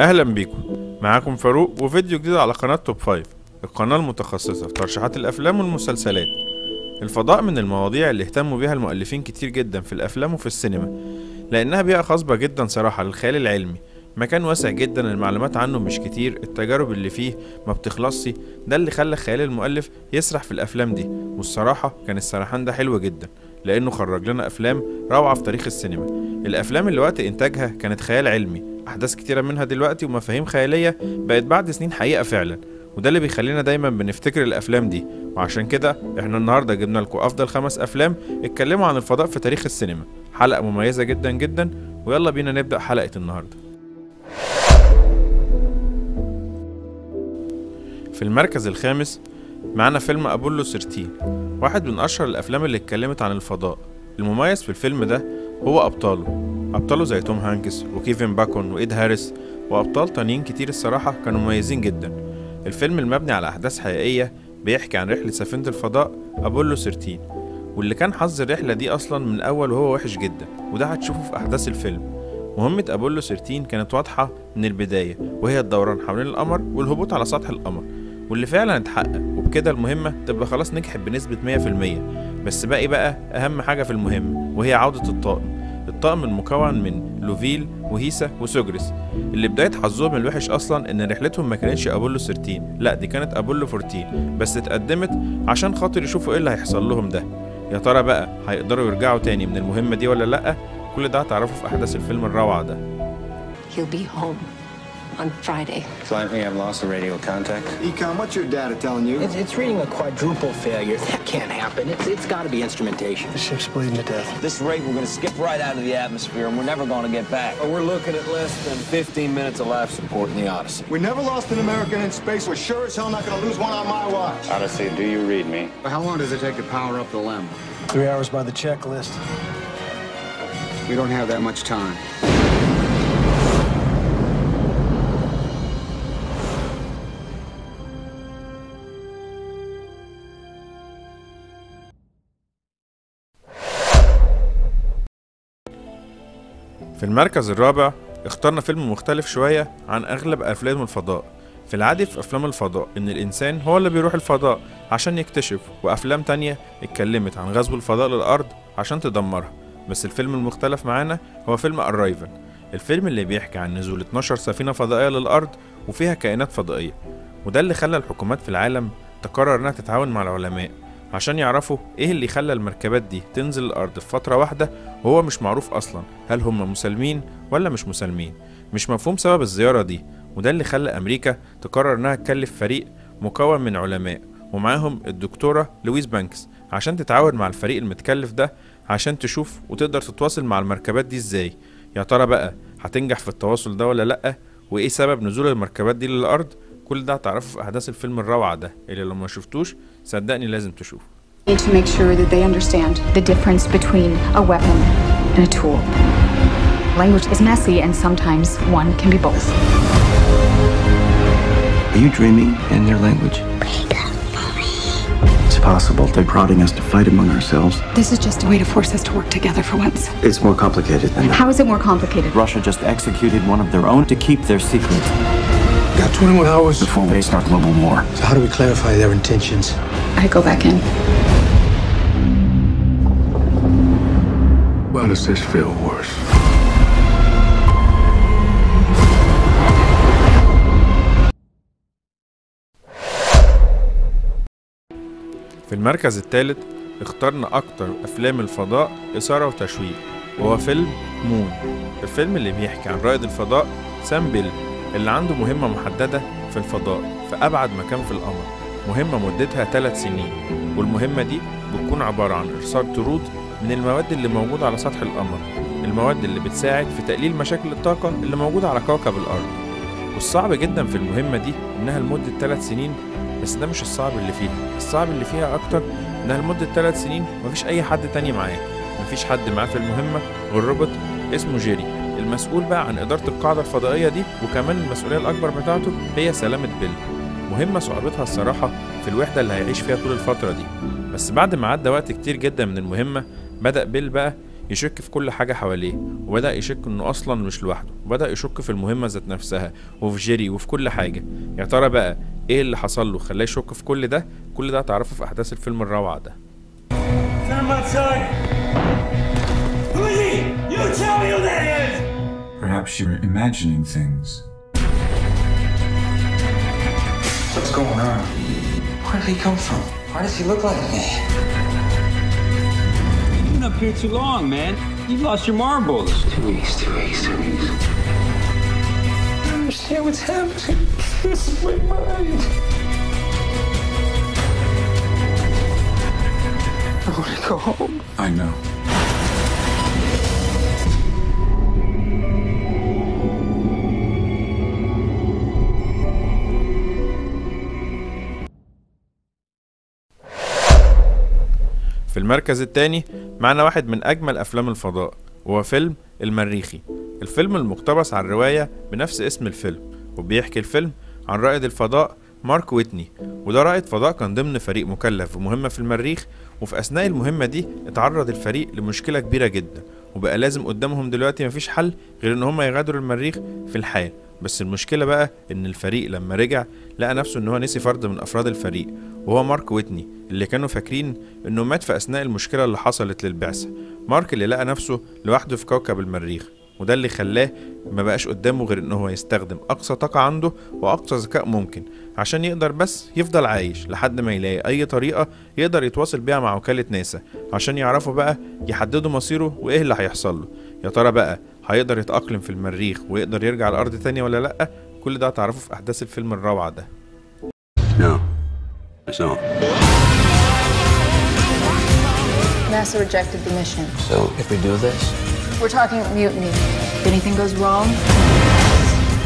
اهلا بيكم. معاكم فاروق وفيديو جديد على قناة توب 5، القناة المتخصصة في ترشيحات الافلام والمسلسلات. الفضاء من المواضيع اللي اهتموا بيها المؤلفين كتير جدا في الافلام وفي السينما، لانها بيئة خصبة جدا صراحة للخيال العلمي، مكان واسع جدا المعلومات عنه مش كتير، التجارب اللي فيه ما بتخلصش. ده اللي خلى خيال المؤلف يسرح في الافلام دي، والصراحة كان السرحان ده حلو جدا لانه خرج لنا افلام روعة في تاريخ السينما. الافلام اللي وقت انتاجها كانت خيال علمي، احداث كتيرة منها دلوقتي ومفاهيم خيالية بقت بعد سنين حقيقة فعلا، وده اللي بيخلينا دايما بنفتكر الافلام دي. وعشان كده احنا النهارده جبنا لكم افضل 5 افلام اتكلموا عن الفضاء في تاريخ السينما، حلقة مميزة جدا جدا. ويلا بينا نبدأ حلقة النهارده. في المركز الخامس معانا فيلم أبولو 13، واحد من أشهر الأفلام اللي اتكلمت عن الفضاء. المميز في الفيلم ده هو أبطاله زي توم هانكس وكيفن باكون وإيد هاريس وأبطال تانيين كتير، الصراحة كانوا مميزين جدا. الفيلم المبني على أحداث حقيقية بيحكي عن رحلة سفينة الفضاء أبولو 13، واللي كان حظ الرحلة دي أصلا من الأول وهو وحش جدا، وده هتشوفه في أحداث الفيلم. مهمة أبولو 13 كانت واضحة من البداية، وهي الدوران حوالين القمر والهبوط على سطح القمر، واللي فعلا اتحقق، وبكده المهمة تبقى خلاص نجحت بنسبة 100%. بس باقي أهم حاجة في المهمة، وهي عودة الطاقم المكون من لوفيل وهيسا وسوجرس، اللي بداية حظهم الوحش أصلا إن رحلتهم ما كانتش أبولو 13، لأ دي كانت أبولو 14، بس اتقدمت عشان خاطر يشوفوا إيه اللي هيحصل لهم ده. يا ترى بقى هيقدروا يرجعوا تاني من المهمة دي ولا لأ؟ كل ده هتعرفه في أحداث الفيلم الروعة ده. He'll be home on Friday. Flight me, I've lost the radio contact. Econ, what's your data telling you? It's reading a quadruple failure. That can't happen. It's got to be instrumentation. The ship's bleeding to death. This rate, we're going to skip right out of the atmosphere, and we're never going to get back. We're looking at less than 15 minutes of life support in the Odyssey. We never lost an American in space. We're sure as hell not going to lose one on my watch. Odyssey, do you read me? How long does it take to power up the LEM? 3 hours by the checklist. We don't have that much time. في المركز الرابع اخترنا فيلم مختلف شوية عن أغلب أفلام الفضاء. في العادي في أفلام الفضاء إن الإنسان هو اللي بيروح الفضاء عشان يكتشف، وأفلام تانية اتكلمت عن غزو الفضاء للأرض عشان تدمرها. بس الفيلم المختلف معانا هو فيلم Arrival، الفيلم اللي بيحكي عن نزول 12 سفينة فضائية للأرض وفيها كائنات فضائية، وده اللي خلى الحكومات في العالم تقرر إنها تتعاون مع العلماء عشان يعرفوا إيه اللي خلى المركبات دي تنزل الأرض في فترة واحدة، وهو مش معروف أصلا هل هم مسالمين ولا مش مسالمين، مش مفهوم سبب الزيارة دي. وده اللي خلى أمريكا تقرر إنها تكلف فريق مكون من علماء ومعاهم الدكتورة لويس بانكس عشان تتعاون مع الفريق المتكلف ده عشان تشوف وتقدر تتواصل مع المركبات دي ازاي. يا ترى بقى هتنجح في التواصل ده ولا لأ؟ وايه سبب نزول المركبات دي للأرض؟ كل ده هتعرفه في أحداث الفيلم الروعة ده، اللي لو ما شفتوش صدقني لازم تشوفه. Need to make sure that they understand the difference between a weapon and a tool. Language is messy and sometimes one can be both. Are you dreaming in their language? It's possible they're prodding us to fight among ourselves. This is just a way to force us to work together for once. It's more complicated than that. How is it more complicated? Russia just executed one of their own to keep their secret. Got 21 hours Before they start global war. So how do we clarify their intentions? I go back in. Why does this feel worse? في المركز الثالث اخترنا أكتر أفلام الفضاء إثارة وتشويق، وهو فيلم مون، الفيلم اللي بيحكي عن رائد الفضاء سام بيل، اللي عنده مهمة محددة في الفضاء في أبعد مكان في القمر، مهمة مدتها 3 سنين، والمهمة دي بتكون عبارة عن إرسال طرود من المواد اللي موجودة على سطح القمر، المواد اللي بتساعد في تقليل مشاكل الطاقة اللي موجودة على كوكب الأرض. والصعب جدا في المهمة دي إنها لمدة 3 سنين، بس ده مش الصعب اللي فيها، الصعب اللي فيها أكتر إنها لمدة 3 سنين مفيش أي حد تاني معاه، مفيش حد معاه في المهمة غير روبوت اسمه جيري، المسؤول بقى عن إدارة القاعدة الفضائية دي، وكمان المسؤولية الأكبر بتاعته هي سلامة بيل. مهمة صعوبتها الصراحة في الوحدة اللي هيعيش فيها طول الفترة دي. بس بعد ما عدى وقت كتير جدا من المهمة بدأ بيل بقى يشك في كل حاجة حواليه، وبدأ يشك انه اصلا مش لوحده، وبدأ يشك في المهمة ذات نفسها وفي جيري وفي كل حاجة. يا ترى بقى ايه اللي حصل له خلاه يشك في كل ده؟ كل ده هتعرفه في احداث الفيلم الروعة ده. Perhaps you're imagining things. What's going on? Where did he come from? Why does he look like me? You've been up here too long, man. You've lost your marbles. 2 weeks, 2 weeks, 2 weeks. I don't understand what's happening. This is my mind. I want to go home. I know. في المركز الثاني معنا واحد من أجمل أفلام الفضاء، وهو فيلم المريخي. الفيلم المقتبس عن رواية بنفس اسم الفيلم، وبيحكي الفيلم عن رائد الفضاء مارك ويتني. وده رائد فضاء كان ضمن فريق مكلف بمهمة في المريخ، وفي أثناء المهمة دي اتعرض الفريق لمشكلة كبيرة جدا، وبقى لازم قدامهم دلوقتي مفيش حل غير ان هم يغادروا المريخ في الحال. بس المشكلة بقى ان الفريق لما رجع لقى نفسه ان هو نسي فرد من افراد الفريق، وهو مارك ويتني اللي كانوا فاكرين انه مات في اثناء المشكلة اللي حصلت للبعثة. مارك اللي لقى نفسه لوحده في كوكب المريخ، وده اللي خلاه ما بقاش قدامه غير ان هو يستخدم اقصى طاقة عنده واقصى ذكاء ممكن عشان يقدر بس يفضل عايش لحد ما يلاقي اي طريقة يقدر يتواصل بيها مع وكالة ناسا عشان يعرفوا بقى يحددوا مصيره وايه اللي هيحصل له. يا ترى بقى هيقدر يتأقلم في المريخ ويقدر يرجع الارض تاني ولا لا؟ كل ده هتعرفه في احداث الفيلم الروعة ده. No. So. NASA rejected the mission. So, if we do this? We're talking mutiny. If anything goes wrong,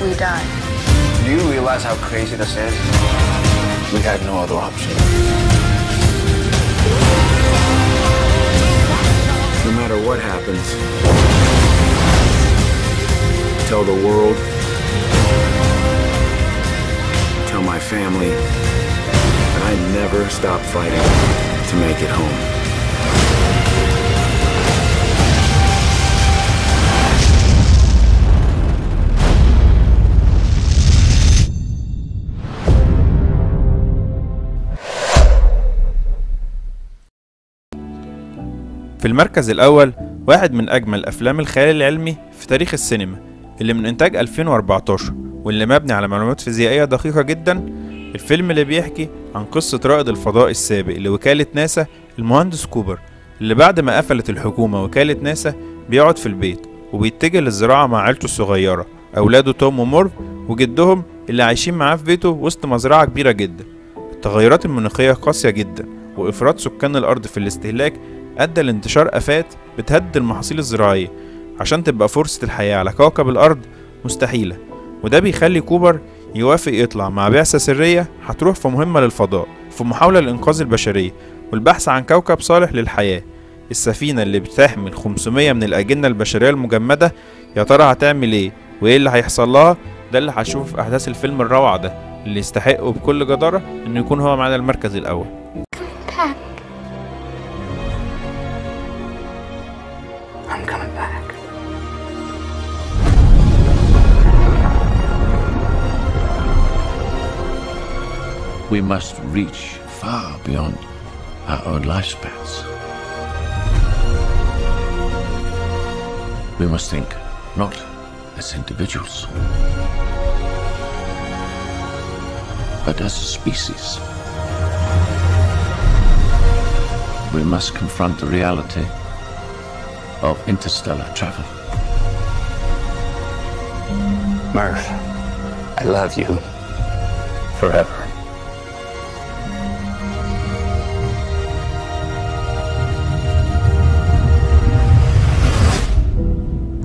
we die. Do you realize how crazy this is? We had no other option. No matter what happens, tell the world, tell my family that I never stop fighting to make it home. في المركز الأول واحد من أجمل أفلام الخيال العلمي في تاريخ السينما، اللي من إنتاج 2014 واللي مبني على معلومات فيزيائية دقيقة جدا. الفيلم اللي بيحكي عن قصة رائد الفضاء السابق لوكالة ناسا المهندس كوبر، اللي بعد ما قفلت الحكومة وكالة ناسا بيقعد في البيت وبيتجه للزراعة مع عيلته الصغيرة، أولاده توم ومورف وجدهم اللي عايشين معاه في بيته وسط مزرعة كبيرة جدا. التغيرات المناخية قاسية جدا، وإفراط سكان الأرض في الاستهلاك أدى لانتشار آفات بتهدد المحاصيل الزراعية عشان تبقى فرصة الحياة على كوكب الأرض مستحيلة. وده بيخلي كوبر يوافق يطلع مع بعثة سرية هتروح في مهمة للفضاء في محاولة لإنقاذ البشرية والبحث عن كوكب صالح للحياة. السفينة اللي بتحمل 500 من الأجنة البشرية المجمدة يا ترى هتعمل إيه وإيه اللي هيحصل لها؟ ده اللي هتشوفه في أحداث الفيلم الروعة ده، اللي يستحقه بكل جدارة إنه يكون هو معنا المركز الأول. I'm coming back. We must reach far beyond our own lifespans. We must think not as individuals, but as a species. We must confront the reality of interstellar travel. Murph, I love you forever.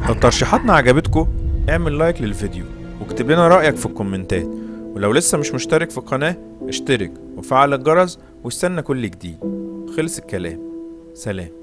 لو ترشيحاتنا عجبتكم اعمل لايك للفيديو واكتب لنا رأيك في الكومنتات، ولو لسه مش مشترك في القناة اشترك وفعل الجرس واستنى كل جديد. خلص الكلام، سلام.